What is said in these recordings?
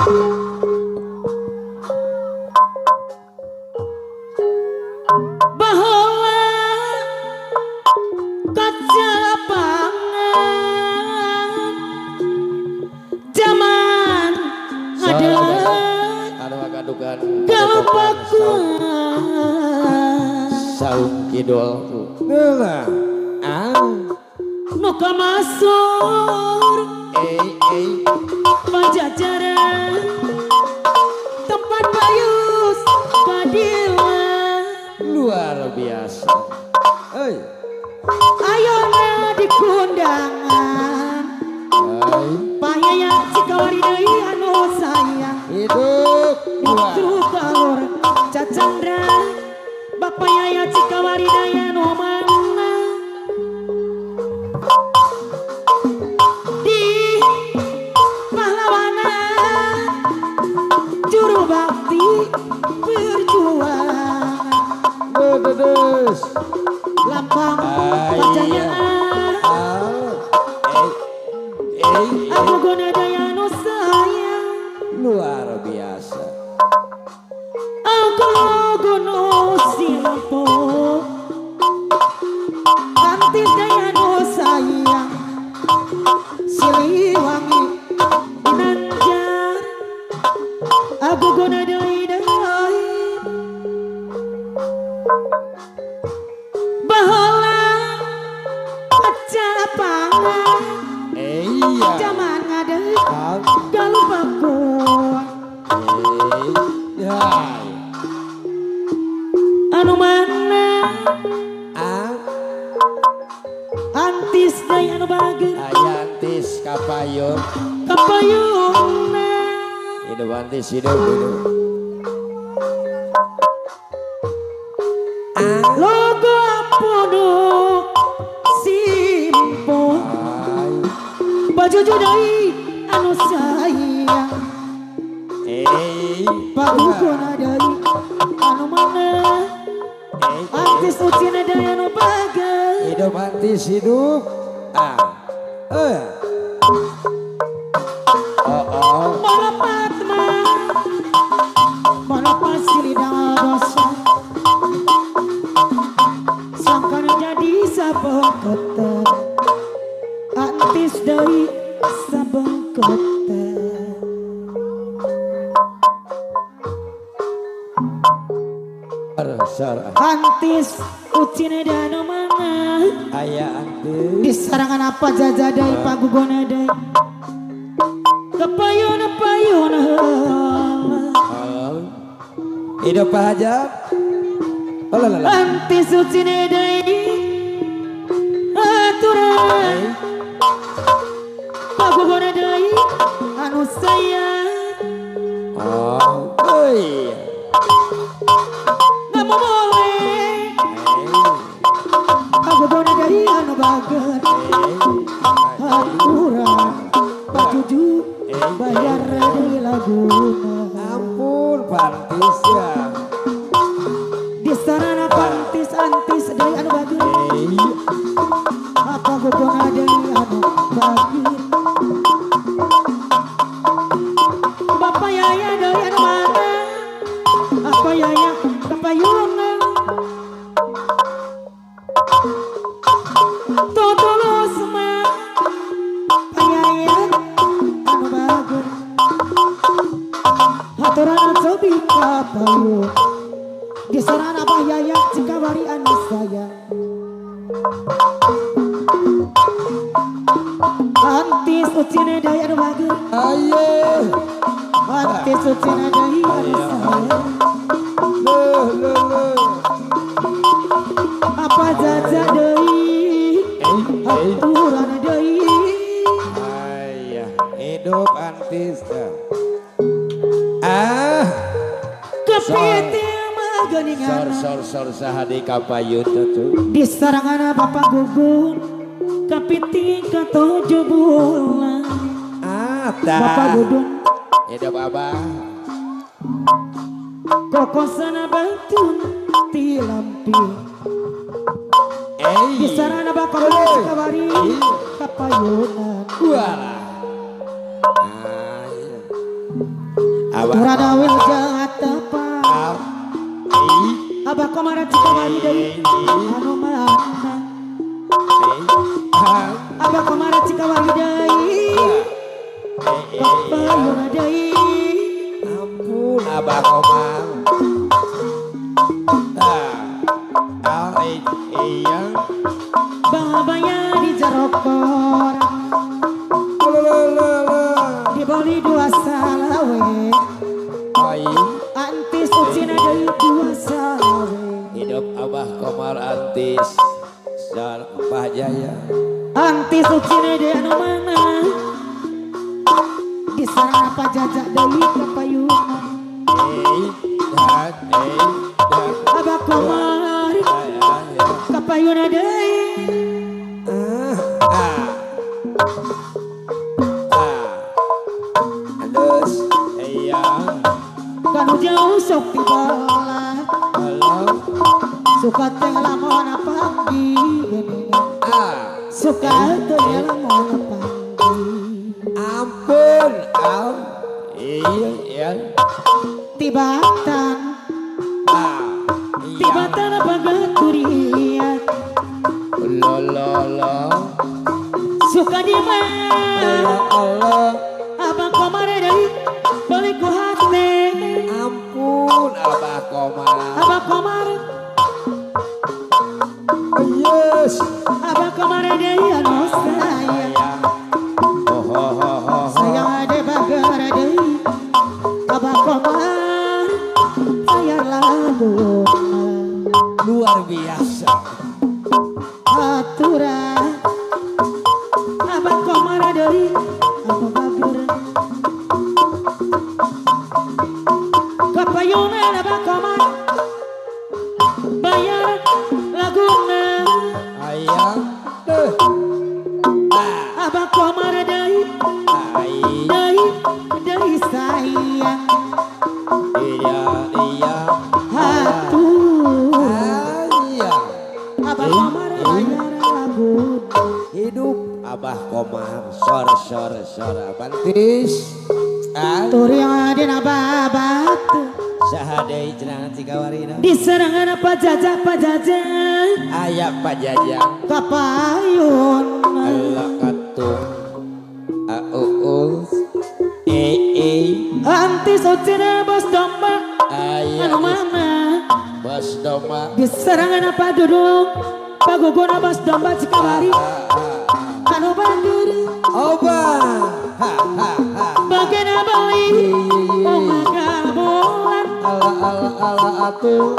Bahwa kacapangan zaman ada kalau saung kidul nuka masur Pajajaran tempat bayus padilan luar biasa. ayo di kundangan payaya cikawari deui anu sayang Hidup Justru kalor cacandra Bapak Yaya Cikawari daya no mana di pahlawanan juru bakti perjuangan Dedes lambang kejayaan aku guna daya no sayang luar biasa. aku guna simpo antis daya no sayang Siliwangi Ginanjar aku guna daya bahala kacapangan zaman ngade galuh bakun anu mana antis daya anu bager Ayantis kapayun kapayungna hidup antis hidup logo apodo simpo baju judai anu sayang pagukona dari anu mana antis ucina daya anu bager hidup antis hidup malapat mah malapat silidang dosa sangkana jadi sabengketan antis dari sabengketan antis ucina dana mana ayah antis di sarangan apa jajadai pagugona dai kepayun hidup aja antis ucina dai aturan pagugona dai anu sayang nggak mau boleh pagugona dai anu bager aturan pajuju bayar di laguna ampun pantis ya di sarana pantis antis dari anu bager apa gugona dari anu bager Bapak Yaya dari anu mana apa Yaya kapayungan totolos mah payayan anu bager haturan cobi kapayun di sarana Yaya Cikawari anu sayang antis ucina daya anu bager antis ucina daya anu sayang apa jaja deui aturan deui hidup antis kepiti mah geuningan sor sahadi kapayun tuh di sarangan Bapak Gugun kepiti ka 7 bulan Bapak Gudun hidup abah kokosana bantun ti lampi di sarana Bapak Cikawari kapayunan Abah Murada wil jahat tepat Abah komara cikawari deui anu mana Abah komara cikawari deui kapayuna deui ampun Abah Komar iya babanya di jerokor dibeli dua salawe antis ucina deui dua salawe hidup Abah Komar Antis Pak Jaya antis ucina deui anu mana disarana pajajak deui kapayuna Abah Komar kapayuna deui Adus iya kanu jauh sok tibalah halo suka teh lamun pagi suka teh lamun pagi ampun iya tibatan tibatan bagaturian lo suka di mana Allah Abah Komar deui balik ku hati ampun Abah Komar Abah Komar yes Abah Komar deui anu sayang sayang ade bagar deui Abah Komar sayang lagu luar biasa aturan Abah Komar deui anu bager kapayuna Abah Komar bayar laguna ayang Abah Komar deui deui sayang iya hatur ayang Abah Komar bayar laguna hidup Abah Komar sor Pantis turi aden ababat sahadei cenah Cikawarina di serangan pajajak aya Pak Jajang kapayun Allah katung auus antis ucina bos domba aya anu mana bos doma di serangan apa duduk paguguna bos domba Cikawari anu bager oba bagian bali omagal bulan Allah atuh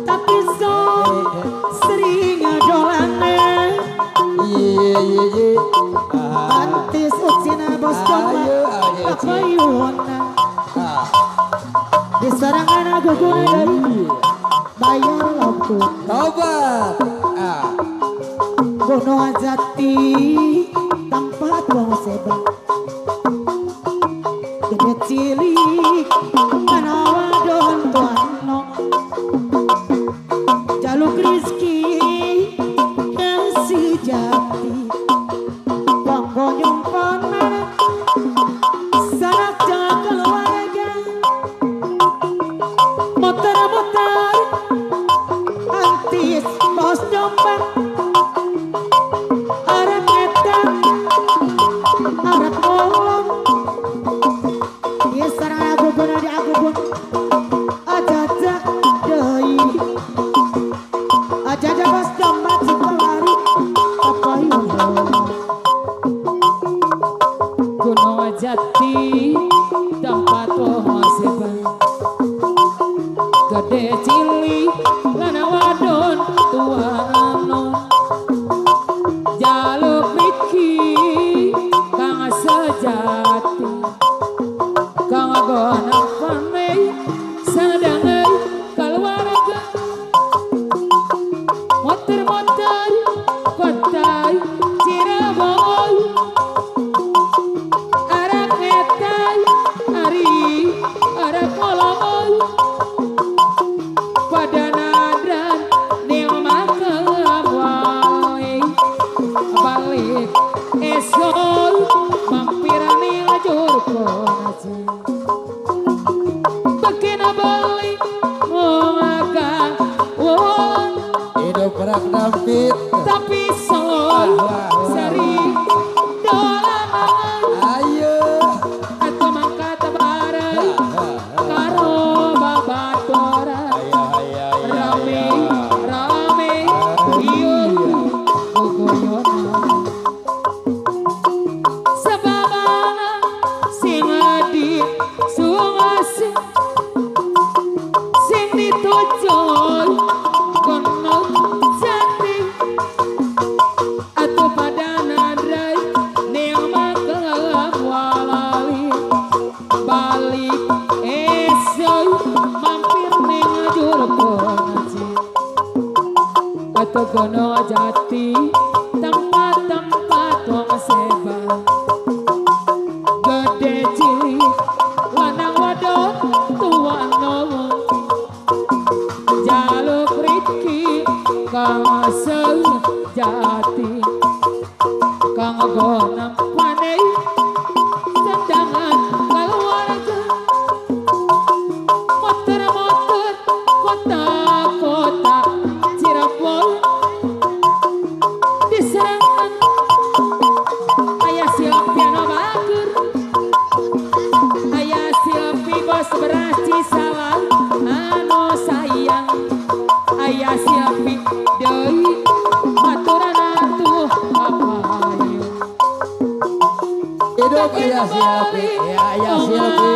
tapi so sering adolane iya antis ucina bos domba kapayuna di serangan aguguna deui bayar lampu tobat Gunung Jati tempat wong sebab gede cilik kana wadon tuano jaluk rizki kasih jati banggo nyumpanan sanak jaga keluarga motor antis bos domba arep edan arep ngolong ieu sareng agugun di agugun ajaja deui ajaja bos domba Cikawari kapayuna Gunung Jati tempat pohon sebang gede cilik lana wadon tuano jaluk Riki kang sejati kang gona panei sadangai keluarga motor kotai Cirebon arak etai ari arak kolongoy pada nadra sempit. tapi son sering dolanan Ayo. atau mangkat bareng karo babaturan rame rame iyo gogoyonan sababana sing adi sungase sing ditujoy kono jati atuh pada nadrai neang magelang walali balik esoy mampir ning jurkonaji atuh kono jati tempat-tempat wong seba gede cilik lanang wadon tua nomo jaluk riki kang sejati kang gonang panei tendangan keluarga motor-motor kota-kota Cirebon diserang ayah silpiano bagur ayah silpi bos beras Cisalan anu sayang ayah silpi deui aturan atuh papayu Hidup ayah Silpi. Ya ayah Silpi.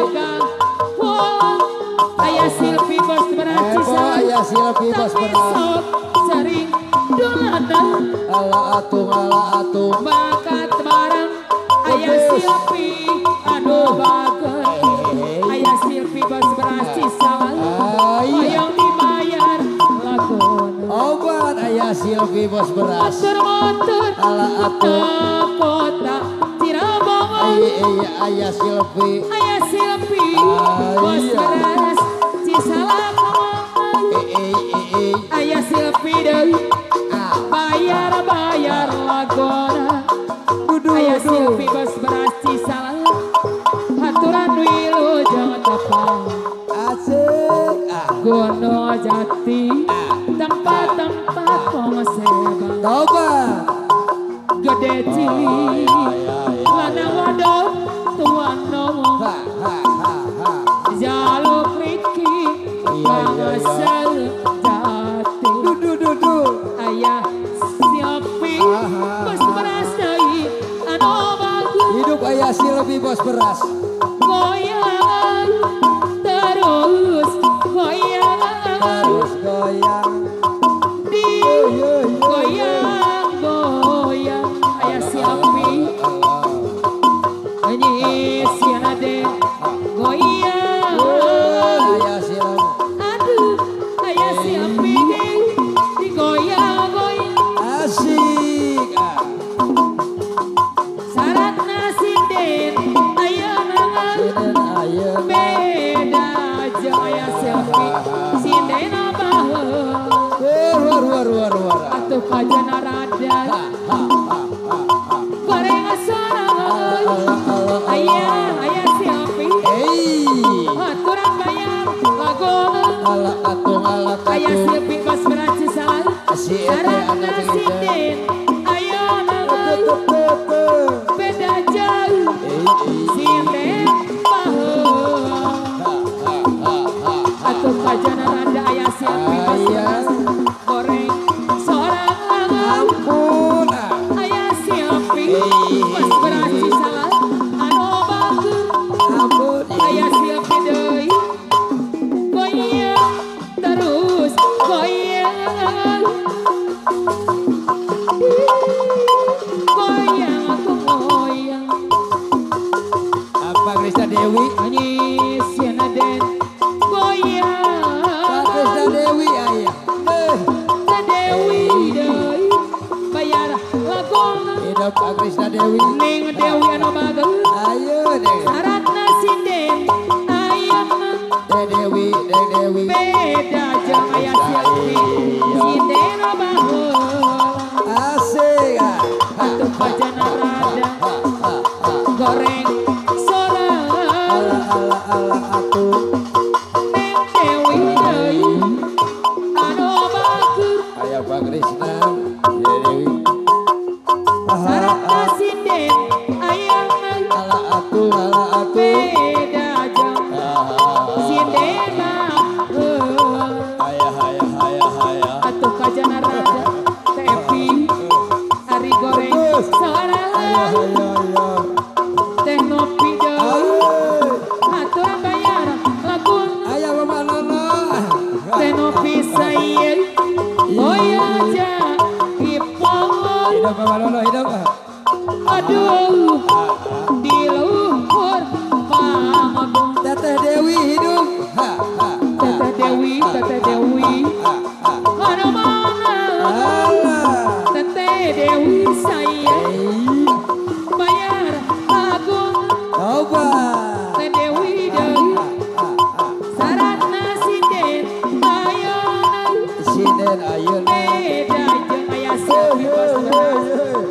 ayah silpi bos beras Cisalan Ayah Silpi bos tapi beras. sok sering dolanan Ala atung. bakat bareng ayah silpi aduh bager ayah silpi bos beras Cisalan yang dibayar lakon Obat ayah Silpi bos beras. motor-motor Ala atung. kota Cirebon Ayah Silpi. ayah silpi bos beras Cisalan ayah silpi deui bayar lagona ayah silpi bos beras Cisalan aturan wilu jeung tapang Asik. gono jati tempat-tempat wong seba Tobat. gede cilik lanang wadon tua nomo jaluk riki bangsal jati Dudu. ayah silpi bos beras deui anu bagus Hidup ayah Silpi bos beras. goyang terus goyang Harus goyang. di goyang ayah silpi nyanyi siade goyang Ayah Silpi. aduh ayah silpi di goyang Asik. syarat nasinden ayah nangan Ayo. beda jeung ayah silpi sinden baheula War. atuh kajana radan goreng sorangan ayah silpi aturan bayar lagonan Ala atung. ayah silpi bos beras Cisalan syarat nasinden ayah nangan beda jauh sinden baheula atuh kajana rada ayah silpi bos beras goreng sorangan Ampun. ayah silpi bos beras Cisalan anu bagus Ampun. ayah silpi deui goyang terus goyang aku goyang Apa Krista Dewi? nyanyi siana den goyang Pak Krista Dewi ayah. Dewi deui bayar lagonan Hidup Pak Krista Dewi. ning Dewi anu bagus Ayo deh. syaratna sinden ayah Dewi. beda jeung ayah silpi sinden baheula Asik. atuh kajana rada goreng sorangan Ala atuh. ning Dewi deui anu bagus Ayah Pak Krista. Bapak Lolo hidup. Aduh, di luhur mamaku. Teteh Dewi hidup. Teteh Dewi, Teteh Dewi. Mana mana? Teteh Dewi saya bayar agung. Coba. Teteh Dewi Dewi. Syarat nasi den ayam. Sinden ayun. Beda jeung aya saeueus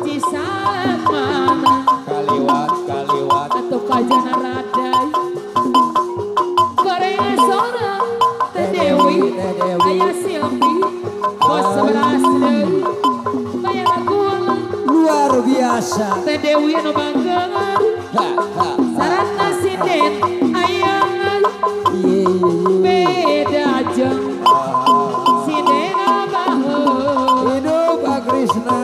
cisak mana. Kaliwat. Atuh kajana radai. Goreng sora Teh Dewi. Aya silpi. Bos 11 deui. Bayar agung. Luar biasa. Teh Dewi anu banggeun. Syarat nasi den ayam. Beda jeung sinden baheula. Hidup Krishna.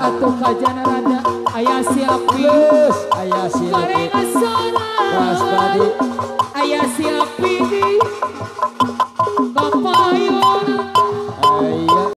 Atuh kajana rada aya silpi. Plus ayah silpi. Goreng sora Waspadi. aya silpi.